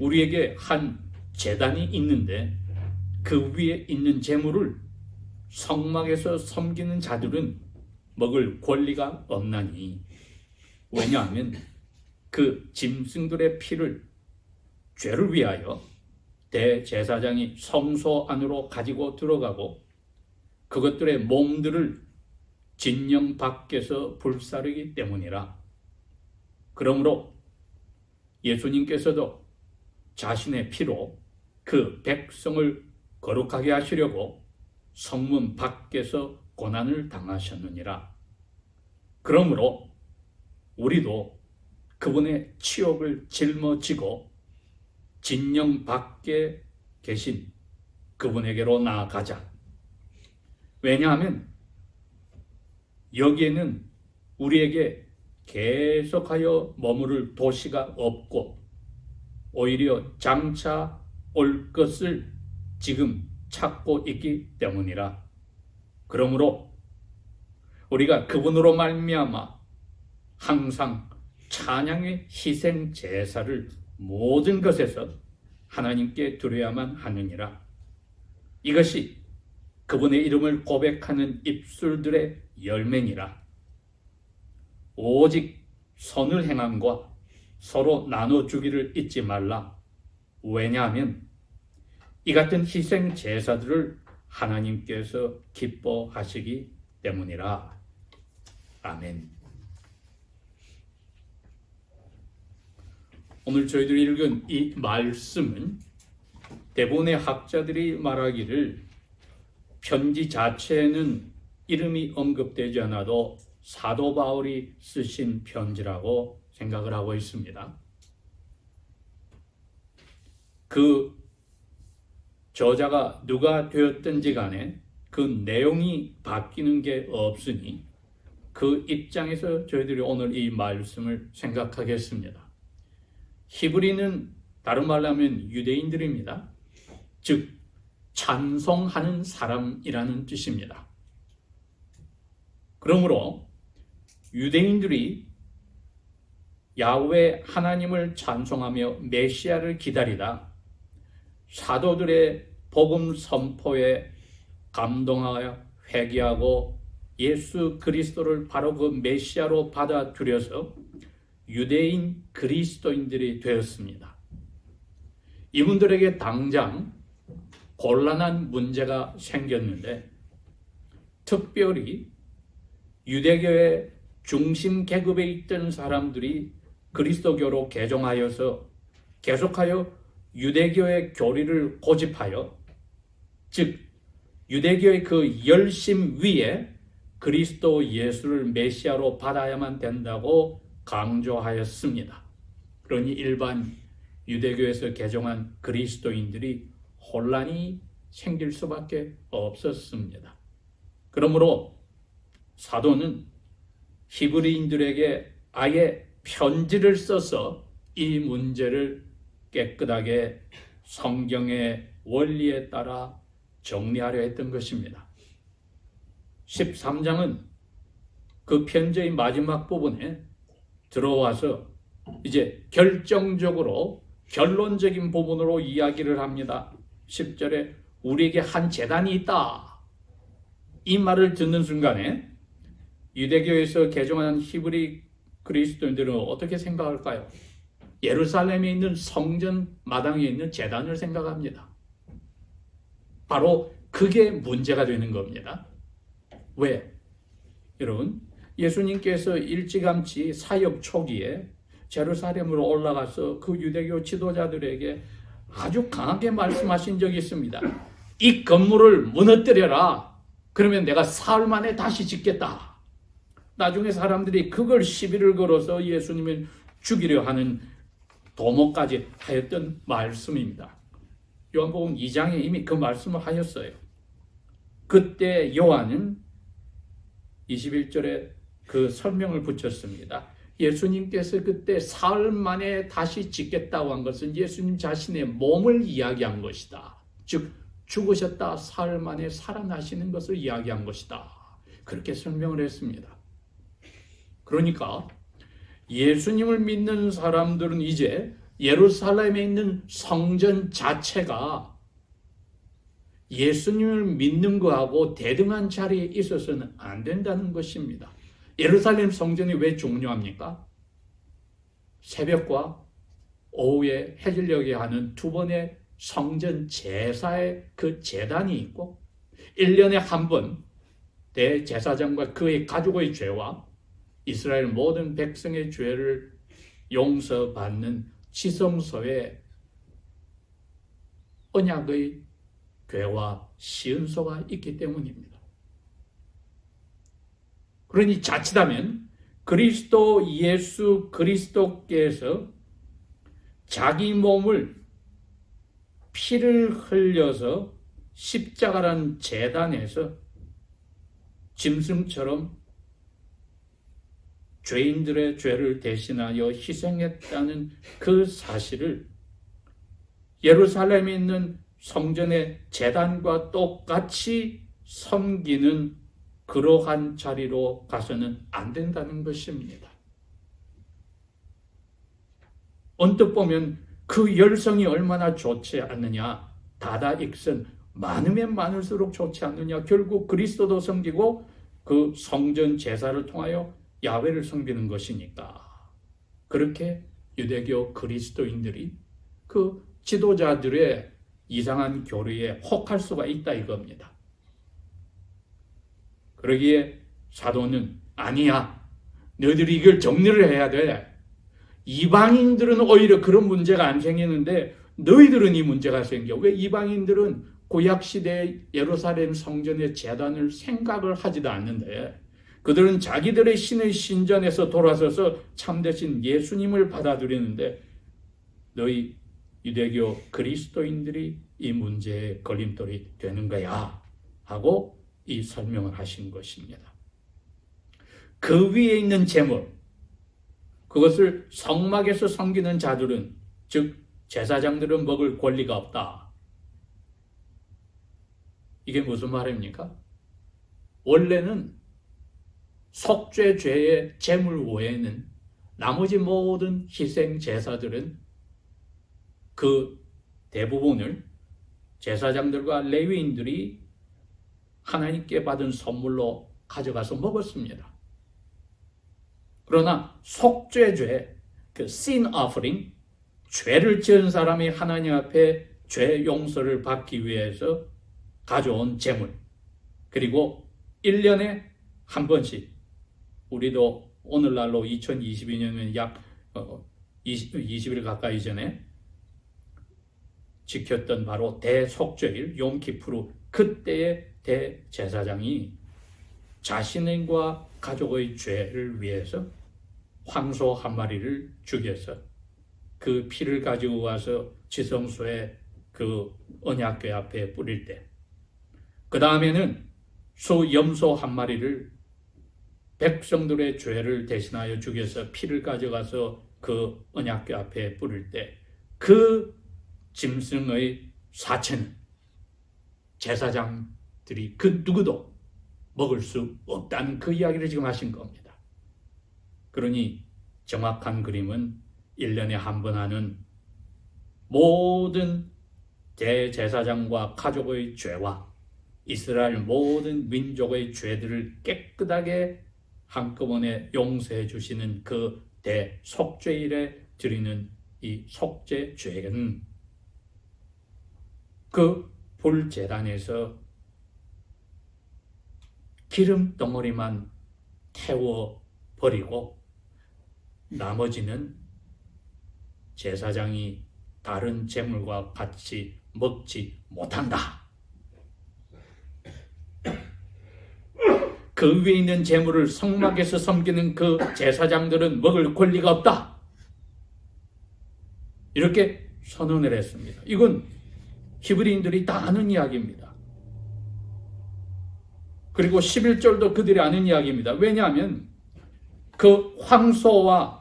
우리에게 한 제단이 있는데 그 위에 있는 제물을 성막에서 섬기는 자들은 먹을 권리가 없나니, 왜냐하면 그 짐승들의 피를 죄를 위하여 대제사장이 성소 안으로 가지고 들어가고 그것들의 몸들을 진영 밖에서 불사르기 때문이라. 그러므로 예수님께서도 자신의 피로 그 백성을 거룩하게 하시려고 성문 밖에서 고난을 당하셨느니라. 그러므로 우리도 그분의 치욕을 짊어지고 진영 밖에 계신 그분에게로 나아가자. 왜냐하면 여기에는 우리에게 계속하여 머무를 도시가 없고 오히려 장차 올 것을 지금 찾고 있기 때문이라. 그러므로 우리가 그분으로 말미암아 항상 찬양의 희생 제사를 모든 것에서 하나님께 드려야만 하느니라. 이것이 그분의 이름을 고백하는 입술들의 열매니라. 오직 선을 행함과 서로 나눠주기를 잊지 말라. 왜냐하면 이 같은 희생 제사들을 하나님께서 기뻐하시기 때문이라. 아멘. 오늘 저희들이 읽은 이 말씀은 대부분의 학자들이 말하기를 편지 자체에는 이름이 언급되지 않아도 사도 바울이 쓰신 편지라고 생각을 하고 있습니다. 그 저자가 누가 되었든지 간에 그 내용이 바뀌는 게 없으니 그 입장에서 저희들이 오늘 이 말씀을 생각하겠습니다. 히브리는 다른 말로 하면 유대인들입니다. 즉 찬송하는 사람이라는 뜻입니다. 그러므로 유대인들이 야훼 하나님을 찬송하며 메시아를 기다리다 사도들의 복음 선포에 감동하여 회개하고 예수 그리스도를 바로 그 메시아로 받아들여서 유대인 그리스도인들이 되었습니다. 이분들에게 당장 곤란한 문제가 생겼는데, 특별히 유대교의 중심 계급에 있던 사람들이 그리스도교로 개종하여서 계속하여 유대교의 교리를 고집하여, 즉 유대교의 그 열심 위에 그리스도 예수를 메시아로 받아야만 된다고 강조하였습니다. 그러니 일반 유대교에서 개종한 그리스도인들이 혼란이 생길 수밖에 없었습니다. 그러므로 사도는 히브리인들에게 아예 편지를 써서 이 문제를 깨끗하게 성경의 원리에 따라 정리하려 했던 것입니다. 13장은 그 편지의 마지막 부분에 들어와서 이제 결정적으로 결론적인 부분으로 이야기를 합니다. 10절에 우리에게 한 제단이 있다. 이 말을 듣는 순간에 유대교에서 개종한 히브리 그리스도인들은 어떻게 생각할까요? 예루살렘에 있는 성전 마당에 있는 제단을 생각합니다. 바로 그게 문제가 되는 겁니다. 왜? 여러분, 예수님께서 일찌감치 사역 초기에 제루살렘으로 올라가서 그 유대교 지도자들에게 아주 강하게 말씀하신 적이 있습니다. 이 건물을 무너뜨려라. 그러면 내가 사흘 만에 다시 짓겠다. 나중에 사람들이 그걸 시비를 걸어서 예수님을 죽이려 하는 도모까지 하였던 말씀입니다. 요한복음 2장에 이미 그 말씀을 하였어요. 그때 요한은 21절에 그 설명을 붙였습니다. 예수님께서 그때 사흘 만에 다시 짓겠다고 한 것은 예수님 자신의 몸을 이야기한 것이다. 즉 죽으셨다 사흘 만에 살아나시는 것을 이야기한 것이다. 그렇게 설명을 했습니다. 그러니까 예수님을 믿는 사람들은 이제 예루살렘에 있는 성전 자체가 예수님을 믿는 거하고 대등한 자리에 있어서는 안 된다는 것입니다. 예루살렘 성전이 왜 중요합니까? 새벽과 오후에 해질녘에 하는 두 번의 성전 제사의 그 제단이 있고 1년에 한 번 대제사장과 그의 가족의 죄와 이스라엘 모든 백성의 죄를 용서받는 지성소에 언약의 궤와 시은소가 있기 때문입니다. 그러니 자칫하면 그리스도 예수 그리스도께서 자기 몸을 피를 흘려서 십자가라는 제단에서 짐승처럼 죄인들의 죄를 대신하여 희생했다는 그 사실을 예루살렘에 있는 성전의 제단과 똑같이 섬기는 그러한 자리로 가서는 안 된다는 것입니다. 언뜻 보면 그 열성이 얼마나 좋지 않느냐. 다다익선 많으면 많을수록 좋지 않느냐. 결국 그리스도도 섬기고 그 성전 제사를 통하여 야훼를 섬기는 것이니까. 그렇게 유대교 그리스도인들이 그 지도자들의 이상한 교리에 혹할 수가 있다 이겁니다. 그러기에 사도는 아니야. 너희들이 이걸 정리를 해야 돼. 이방인들은 오히려 그런 문제가 안 생기는데 너희들은 이 문제가 생겨. 왜 이방인들은 구약시대의 예루살렘 성전의 제단을 생각을 하지도 않는데 그들은 자기들의 신의 신전에서 돌아서서 참되신 예수님을 받아들이는데 너희 유대교 그리스도인들이 이 문제에 걸림돌이 되는 거야 하고 이 설명을 하신 것입니다. 그 위에 있는 제물, 그것을 성막에서 섬기는 자들은, 즉 제사장들은 먹을 권리가 없다. 이게 무슨 말입니까? 원래는 속죄 죄의 제물 외에는 나머지 모든 희생 제사들은 그 대부분을 제사장들과 레위인들이 하나님께 받은 선물로 가져가서 먹었습니다. 그러나 속죄죄, 그 sin offering, 죄를 지은 사람이 하나님 앞에 죄 용서를 받기 위해서 가져온 제물, 그리고 1년에 한 번씩, 우리도 오늘날로 2022년이면 약 20일 가까이 전에 지켰던 바로 대속죄일 욤키푸르, 그때의 대제사장이 자신과 가족의 죄를 위해서 황소 한 마리를 죽여서 그 피를 가지고 와서 지성소에 그 언약궤 앞에 뿌릴 때, 그 다음에는 소염소 한 마리를 백성들의 죄를 대신하여 죽여서 피를 가져가서 그 언약궤 앞에 뿌릴 때 그 짐승의 사체는 제사장들이 그 누구도 먹을 수 없다는 그 이야기를 지금 하신 겁니다. 그러니 정확한 그림은 1년에 한 번 하는 모든 대제사장과 가족의 죄와 이스라엘 모든 민족의 죄들을 깨끗하게 한꺼번에 용서해 주시는 그 대속죄일에 드리는 이 속죄죄는 그 불제단에서 기름 덩어리만 태워버리고 나머지는 제사장이 다른 제물과 같이 먹지 못한다. 그 위에 있는 제물을 성막에서 섬기는 그 제사장들은 먹을 권리가 없다. 이렇게 선언을 했습니다. 이건 히브리인들이 다 아는 이야기입니다. 그리고 11절도 그들이 아는 이야기입니다. 왜냐하면 그 황소와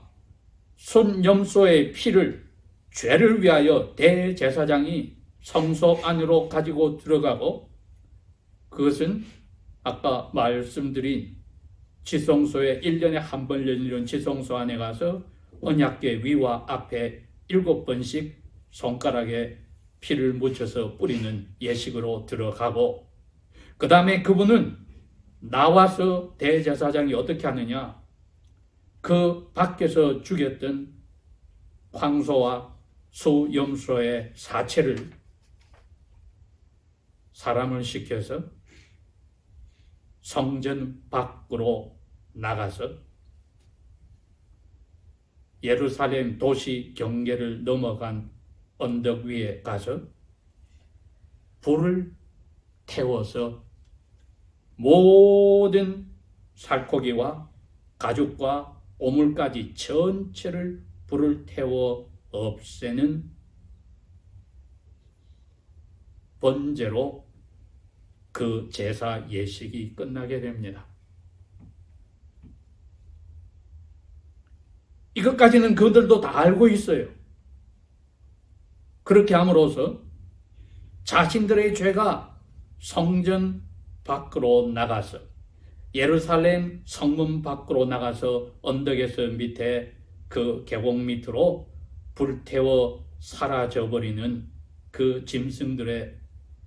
순염소의 피를 죄를 위하여 대제사장이 성소 안으로 가지고 들어가고 그것은 아까 말씀드린 지성소에 1년에 한 번 열리는 지성소 안에 가서 언약궤 위와 앞에 7번씩 손가락에 피를 묻혀서 뿌리는 예식으로 들어가고, 그 다음에 그분은 나와서 대제사장이 어떻게 하느냐, 그 밖에서 죽였던 황소와 수염소의 사체를 사람을 시켜서 성전 밖으로 나가서 예루살렘 도시 경계를 넘어간 언덕 위에 가서 불을 태워서 모든 살코기와 가죽과 오물까지 전체를 불을 태워 없애는 번제로 그 제사 예식이 끝나게 됩니다. 이것까지는 그들도 다 알고 있어요. 그렇게 함으로써 자신들의 죄가 성전 밖으로 나가서, 예루살렘 성문 밖으로 나가서 언덕에서 밑에 그 계곡 밑으로 불태워 사라져버리는 그 짐승들의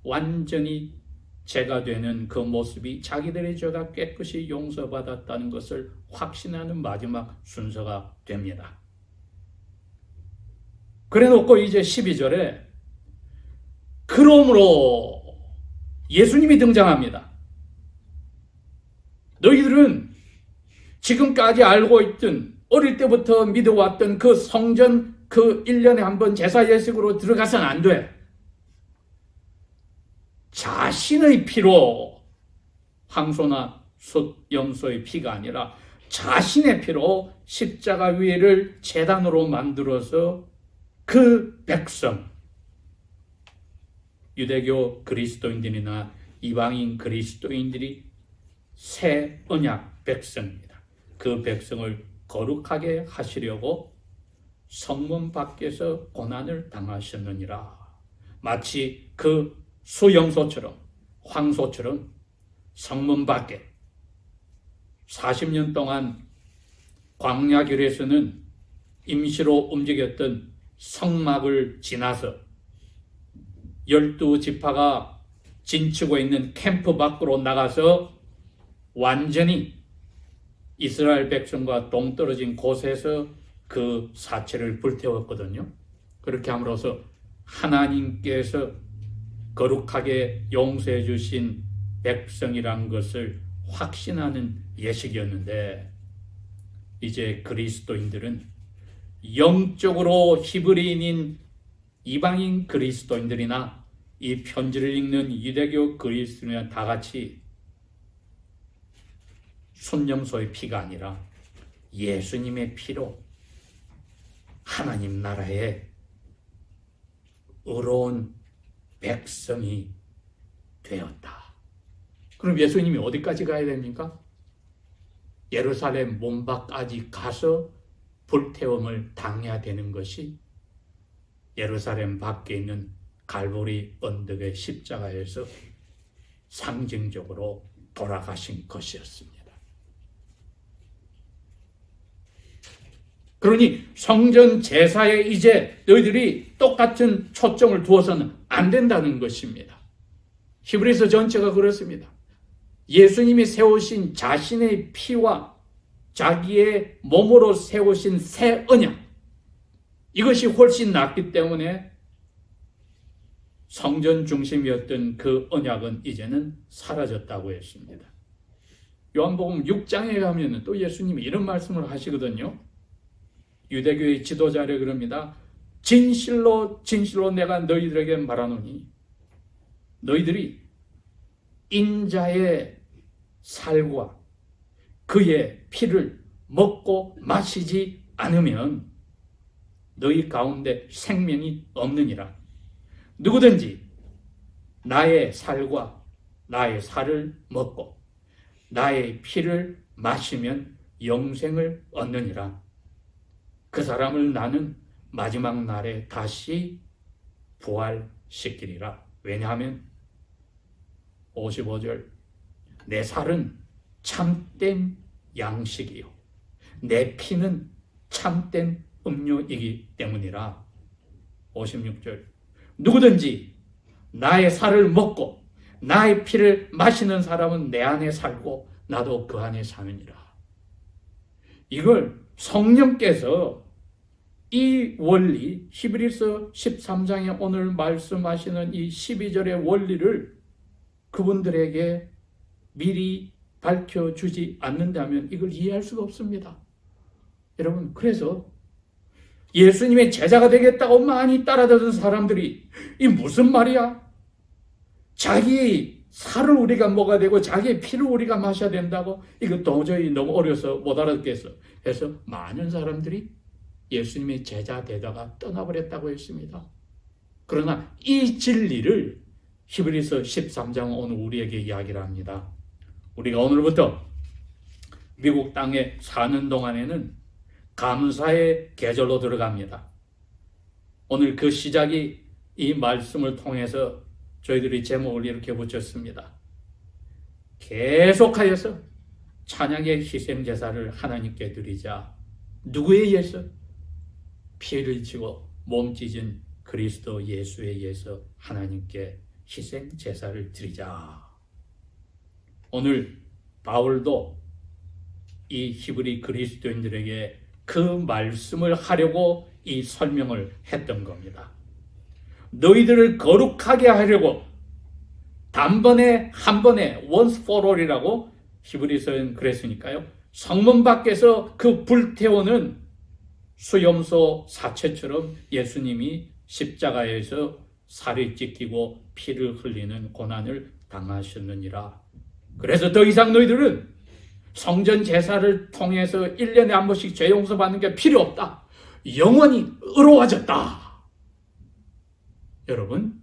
완전히 죄가 되는 그 모습이 자기들의 죄가 깨끗이 용서받았다는 것을 확신하는 마지막 순서가 됩니다. 그래 놓고 이제 12절에 그러므로 예수님이 등장합니다. 너희들은 지금까지 알고 있던, 어릴 때부터 믿어왔던 그 성전, 그 1년에 한 번 제사 예식으로 들어가서는 안 돼. 자신의 피로, 황소나 숫염소의 피가 아니라 자신의 피로 십자가 위를 제단으로 만들어서 그 백성, 유대교 그리스도인들이나 이방인 그리스도인들이 새 언약 백성입니다. 그 백성을 거룩하게 하시려고 성문 밖에서 고난을 당하셨느니라. 마치 그 수염소처럼, 황소처럼 성문 밖에 40년 동안 광야길에서는 임시로 움직였던 성막을 지나서 12지파가 진치고 있는 캠프 밖으로 나가서 완전히 이스라엘 백성과 동떨어진 곳에서 그 사체를 불태웠거든요. 그렇게 함으로써 하나님께서 거룩하게 용서해 주신 백성이란 것을 확신하는 예식이었는데, 이제 그리스도인들은 영적으로 히브리인인 이방인 그리스도인들이나 이 편지를 읽는 유대교 그리스도인이나 다 같이 순염소의 피가 아니라 예수님의 피로 하나님 나라의 의로운 백성이 되었다. 그럼 예수님이 어디까지 가야 됩니까? 예루살렘 문 밖까지 가서 불태움을 당해야 되는 것이 예루살렘 밖에 있는 갈보리 언덕의 십자가에서 상징적으로 돌아가신 것이었습니다. 그러니 성전 제사에 이제 너희들이 똑같은 초점을 두어서는 안 된다는 것입니다. 히브리서 전체가 그렇습니다. 예수님이 세우신 자신의 피와 자기의 몸으로 세우신 새 언약, 이것이 훨씬 낫기 때문에 성전 중심이었던 그 언약은 이제는 사라졌다고 했습니다. 요한복음 6장에 가면 또 예수님이 이런 말씀을 하시거든요. 유대교의 지도자를 그럽니다. 진실로 진실로 내가 너희들에게 말하노니 너희들이 인자의 살과 그의 피를 먹고 마시지 않으면 너희 가운데 생명이 없느니라. 누구든지 나의 살과 나의 살을 먹고 나의 피를 마시면 영생을 얻느니라. 그 사람을 나는 마지막 날에 다시 부활시키리라. 왜냐하면 55절 내 살은 참된 양식이요 내 피는 참된 음료이기 때문이라. 56절. 누구든지 나의 살을 먹고 나의 피를 마시는 사람은 내 안에 살고 나도 그 안에 사느니라. 이걸 성령께서 이 원리, 히브리서 13장에 오늘 말씀하시는 이 12절의 원리를 그분들에게 미리 밝혀주지 않는다면 이걸 이해할 수가 없습니다. 여러분, 그래서 예수님의 제자가 되겠다고 많이 따라다니는 사람들이 이 무슨 말이야? 자기의 살을 우리가 먹어야 되고 자기의 피를 우리가 마셔야 된다고? 이거 도저히 너무 어려서 못 알아듣겠어. 그래서 많은 사람들이 예수님의 제자 되다가 떠나버렸다고 했습니다. 그러나 이 진리를 히브리서 13장은 오늘 우리에게 이야기를 합니다. 우리가 오늘부터 미국 땅에 사는 동안에는 감사의 계절로 들어갑니다. 오늘 그 시작이 이 말씀을 통해서 저희들이 제목을 이렇게 붙였습니다. 계속하여서 찬양의 희생제사를 하나님께 드리자. 누구에 의해서? 피를 지고 몸 찢은 그리스도 예수에 의해서 하나님께 희생제사를 드리자. 오늘 바울도 이 히브리 그리스도인들에게 그 말씀을 하려고 이 설명을 했던 겁니다. 너희들을 거룩하게 하려고 단번에 한 번에 once for all이라고 히브리서는 그랬으니까요. 성문 밖에서 그 불태우는 수염소 사체처럼 예수님이 십자가에서 살이 찢기고 피를 흘리는 고난을 당하셨느니라. 그래서 더 이상 너희들은 성전 제사를 통해서 1년에 한 번씩 죄 용서받는 게 필요 없다. 영원히 의로워졌다. 여러분,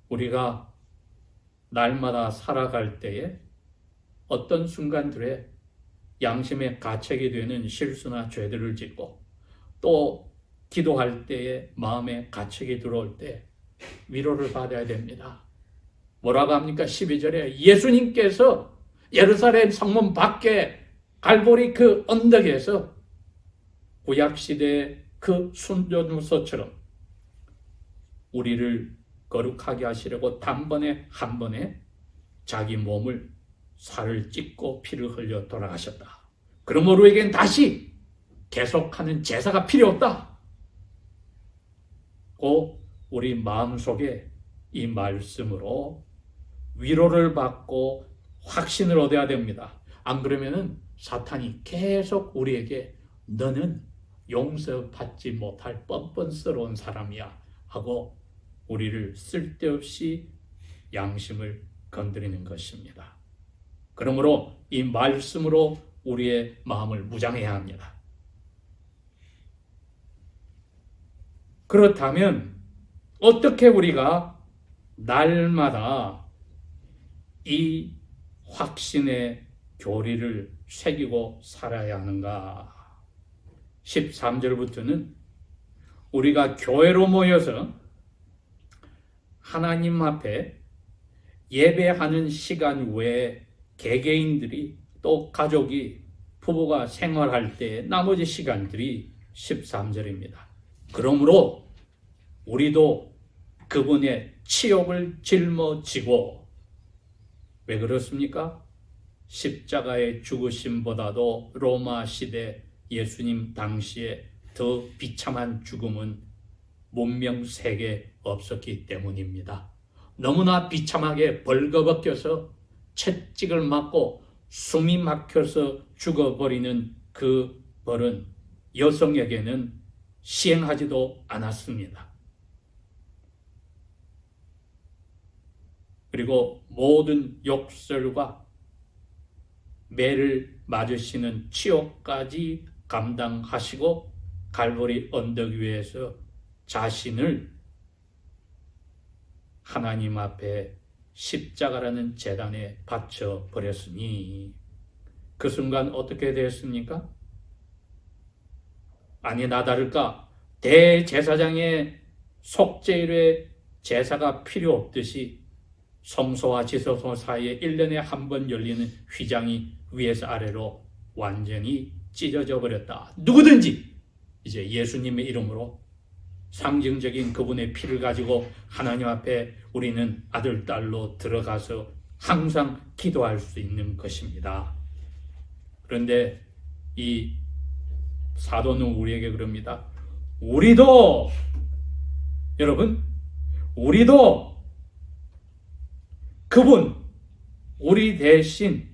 우리가 날마다 살아갈 때에 어떤 순간들에 양심의 가책이 되는 실수나 죄들을 짓고 또 기도할 때에 마음에 가책이 들어올 때 위로를 받아야 됩니다. 뭐라고 합니까? 12절에 예수님께서 예루살렘 성문 밖에 갈보리 그 언덕에서 구약시대 그 순전무소처럼 우리를 거룩하게 하시려고 단번에 한 번에 자기 몸을 살을 찢고 피를 흘려 돌아가셨다. 그러므로 우리에겐 다시 계속하는 제사가 필요 없다. 고 우리 마음속에 이 말씀으로 위로를 받고 확신을 얻어야 됩니다. 안 그러면은 사탄이 계속 우리에게 너는 용서받지 못할 뻔뻔스러운 사람이야 하고 우리를 쓸데없이 양심을 건드리는 것입니다. 그러므로 이 말씀으로 우리의 마음을 무장해야 합니다. 그렇다면 어떻게 우리가 날마다 이 확신의 교리를 새기고 살아야 하는가? 13절부터는 우리가 교회로 모여서 하나님 앞에 예배하는 시간 외에 개개인들이 또 가족이 부부가 생활할 때 나머지 시간들이 13절입니다. 그러므로 우리도 그분의 치욕을 짊어지고, 왜 그렇습니까? 십자가의 죽으심보다도 로마 시대 예수님 당시에 더 비참한 죽음은 문명 세계에 없었기 때문입니다. 너무나 비참하게 벌거벗겨서 채찍을 맞고 숨이 막혀서 죽어버리는 그 벌은 여성에게는 시행하지도 않았습니다. 그리고 모든 욕설과 매를 맞으시는 치욕까지 감당하시고 갈보리 언덕 위에서 자신을 하나님 앞에 십자가라는 제단에 바쳐 버렸으니 그 순간 어떻게 되었습니까? 아니나 다를까 대제사장의 속죄일에 제사가 필요 없듯이 성소와 지성소 사이에 1년에 한 번 열리는 휘장이 위에서 아래로 완전히 찢어져 버렸다. 누구든지 이제 예수님의 이름으로 상징적인 그분의 피를 가지고 하나님 앞에 우리는 아들, 딸로 들어가서 항상 기도할 수 있는 것입니다. 그런데 이 사도는 우리에게 그럽니다. 여러분, 우리도 그분, 우리 대신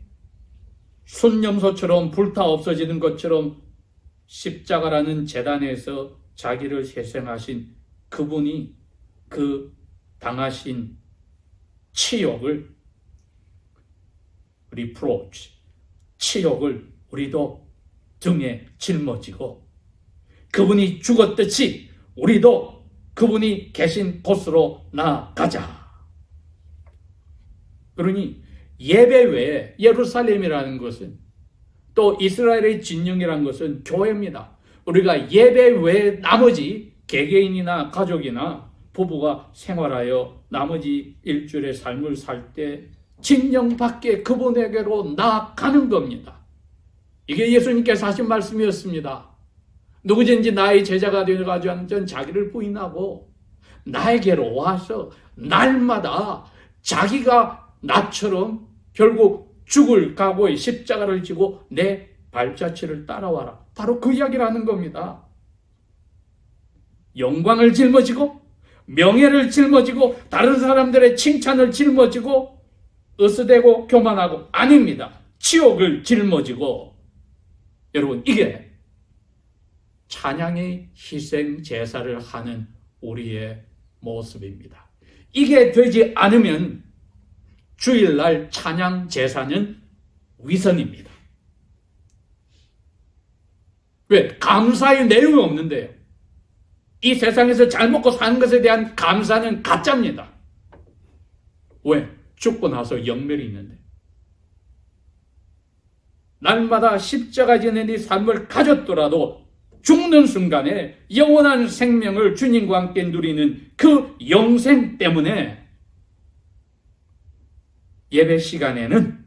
순념소처럼 불타 없어지는 것처럼 십자가라는 제단에서 자기를 희생하신 그분이 그 당하신 치욕을 치욕을 우리도 등에 짊어지고 그분이 죽었듯이 우리도 그분이 계신 곳으로 나아가자. 그러니 예배 외에 예루살렘이라는 것은 또 이스라엘의 진영이라는 것은 교회입니다. 우리가 예배 외에 나머지 개개인이나 가족이나 부부가 생활하여 나머지 일주일의 삶을 살 때 진영 밖에 그분에게로 나아가는 겁니다. 이게 예수님께서 하신 말씀이었습니다. 누구든지 나의 제자가 되어가지고 자기를 부인하고 나에게로 와서 날마다 자기가 나처럼 결국 죽을 각오의 십자가를 지고 내 발자취를 따라와라. 바로 그 이야기를 하는 겁니다. 영광을 짊어지고 명예를 짊어지고 다른 사람들의 칭찬을 짊어지고 으스대고 교만하고 아닙니다. 치욕을 짊어지고 여러분 이게 찬양의 희생 제사를 하는 우리의 모습입니다. 이게 되지 않으면 주일날 찬양 제사는 위선입니다. 왜? 감사의 내용이 없는데요. 이 세상에서 잘 먹고 사는 것에 대한 감사는 가짜입니다. 왜? 죽고 나서 영멸이 있는데. 날마다 십자가 지는 이 삶을 가졌더라도 죽는 순간에 영원한 생명을 주님과 함께 누리는 그 영생 때문에 예배 시간에는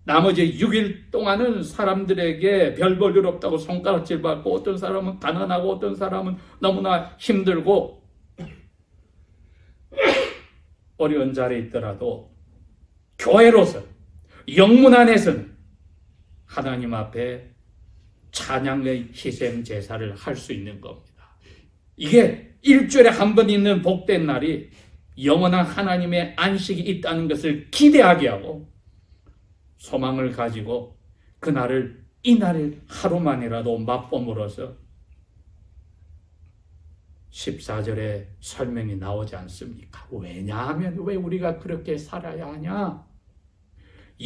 나머지 6일 동안은 사람들에게 별 볼 일 없다고 손가락질 받고 어떤 사람은 가난하고 어떤 사람은 너무나 힘들고 어려운 자리에 있더라도 교회로서 영문 안에서는 하나님 앞에 찬양의 희생 제사를 할 수 있는 겁니다. 이게 일주일에 한 번 있는 복된 날이 영원한 하나님의 안식이 있다는 것을 기대하게 하고 소망을 가지고 그날을 이날 하루만이라도 맛봄으로써 14절에 설명이 나오지 않습니까? 왜냐하면 왜 우리가 그렇게 살아야 하냐?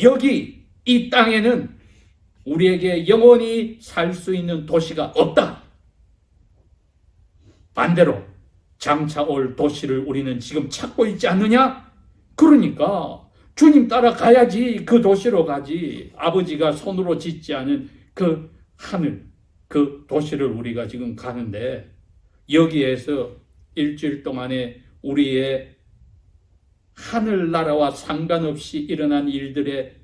여기 이 땅에는 우리에게 영원히 살 수 있는 도시가 없다. 반대로 장차 올 도시를 우리는 지금 찾고 있지 않느냐? 그러니까 주님 따라가야지 그 도시로 가지. 아버지가 손으로 짓지 않은 그 하늘, 그 도시를 우리가 지금 가는데 여기에서 일주일 동안에 우리의 하늘나라와 상관없이 일어난 일들에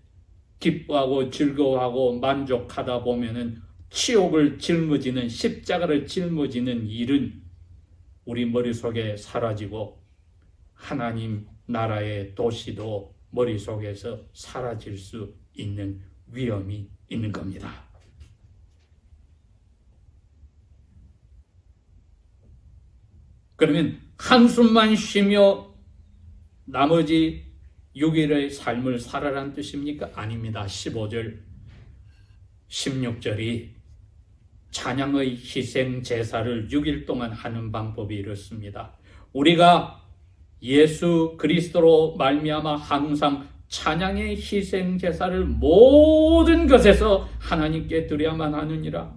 기뻐하고 즐거워하고 만족하다 보면은 치욕을 짊어지는 십자가를 짊어지는 일은 우리 머릿속에 사라지고 하나님 나라의 도시도 머릿속에서 사라질 수 있는 위험이 있는 겁니다. 그러면 한숨만 쉬며 나머지 6일의 삶을 살아란 뜻입니까? 아닙니다. 15절, 16절이 찬양의 희생 제사를 6일 동안 하는 방법이 이렇습니다. 우리가 예수 그리스도로 말미암아 항상 찬양의 희생 제사를 모든 것에서 하나님께 드려야만 하느니라.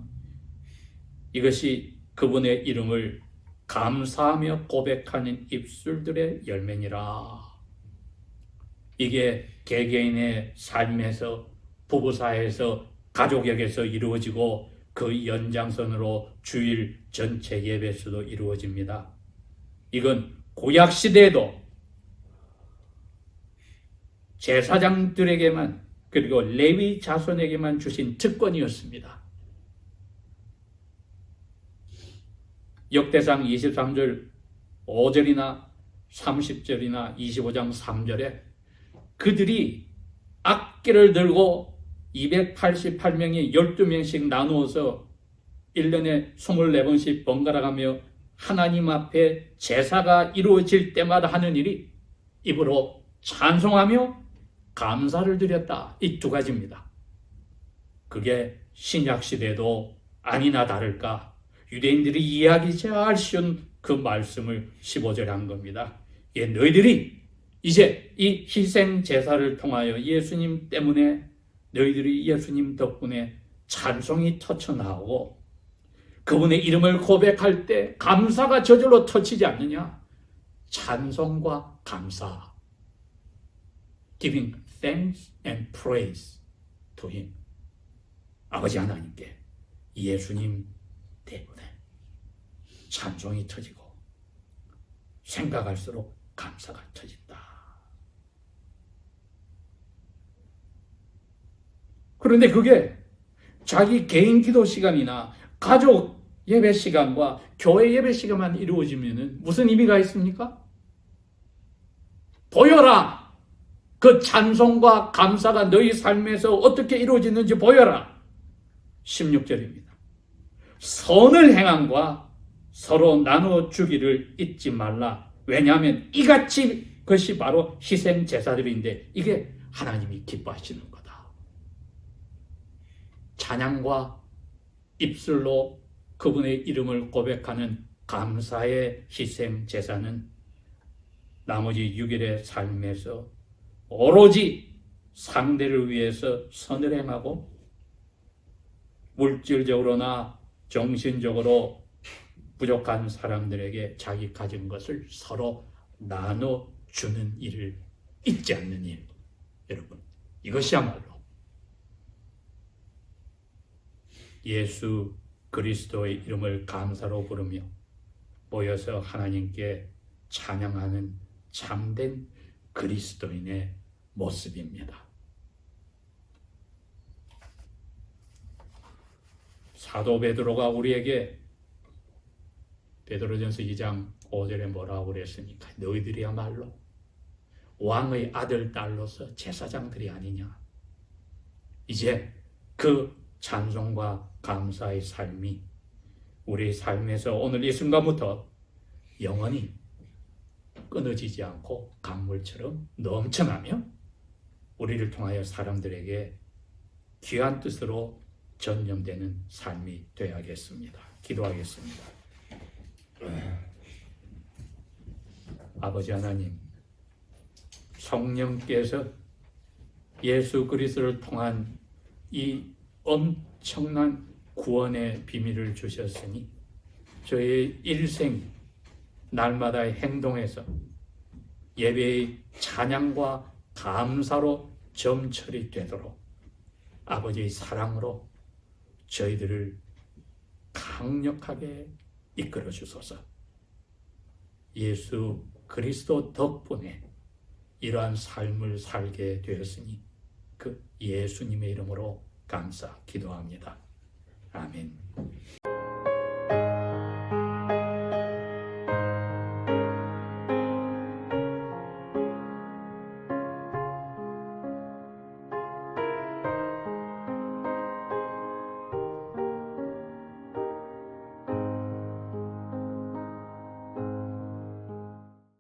이것이 그분의 이름을 감사하며 고백하는 입술들의 열매니라. 이게 개개인의 삶에서, 부부사회에서, 가족에게서 이루어지고 그 연장선으로 주일 전체 예배에서도 이루어집니다. 이건 구약시대에도 제사장들에게만 그리고 레위 자손에게만 주신 특권이었습니다. 역대상 23절 5절이나 30절이나 25장 3절에 그들이 악기를 들고 288명이 12명씩 나누어서 1년에 24번씩 번갈아 가며 하나님 앞에 제사가 이루어질 때마다 하는 일이 입으로 찬송하며 감사를 드렸다. 이 두 가지입니다. 그게 신약시대도 아니나 다를까 유대인들이 이해하기 잘 쉬운 그 말씀을 15절에 한 겁니다. 예, 너희들이 이제 이 희생 제사를 통하여 예수님 때문에 너희들이 예수님 덕분에 찬송이 터쳐나오고 그분의 이름을 고백할 때 감사가 저절로 터치지 않느냐? 찬송과 감사. Giving thanks and praise to Him. 아버지 하나님께 예수님 때문에 찬송이 터지고 생각할수록 감사가 터진다. 그런데 그게 자기 개인 기도 시간이나 가족 예배 시간과 교회 예배 시간만 이루어지면 무슨 의미가 있습니까? 보여라! 그 찬송과 감사가 너희 삶에서 어떻게 이루어지는지 보여라! 16절입니다. 선을 행함과 서로 나눠주기를 잊지 말라. 왜냐하면 이같이 것이 바로 희생 제사들인데 이게 하나님이 기뻐하시는 거다. 찬양과 입술로 그분의 이름을 고백하는 감사의 희생 제사는 나머지 6일의 삶에서 오로지 상대를 위해서 선을 행하고 물질적으로나 정신적으로 부족한 사람들에게 자기 가진 것을 서로 나눠주는 일을 잊지 않는 일. 여러분, 이것이야말로 예수 그리스도의 이름을 감사로 부르며 모여서 하나님께 찬양하는 참된 그리스도인의 모습입니다. 사도 베드로가 우리에게 베드로전서 2장 5절에 뭐라고 그랬습니까? 너희들이야말로 왕의 아들 딸로서 제사장들이 아니냐. 이제 그 찬송과 감사의 삶이 우리 삶에서 오늘 이 순간부터 영원히 끊어지지 않고 강물처럼 넘쳐나며 우리를 통하여 사람들에게 귀한 뜻으로 전념되는 삶이 되어야겠습니다. 기도하겠습니다. 아버지 하나님, 성령께서 예수 그리스도를 통한 이 엄청난 구원의 비밀을 주셨으니 저의 일생 날마다의 행동에서 예배의 찬양과 감사로 점철이 되도록 아버지의 사랑으로 저희들을 강력하게 이끌어 주소서. 예수 그리스도 덕분에 이러한 삶을 살게 되었으니 그 예수님의 이름으로 감사 기도합니다. 아멘.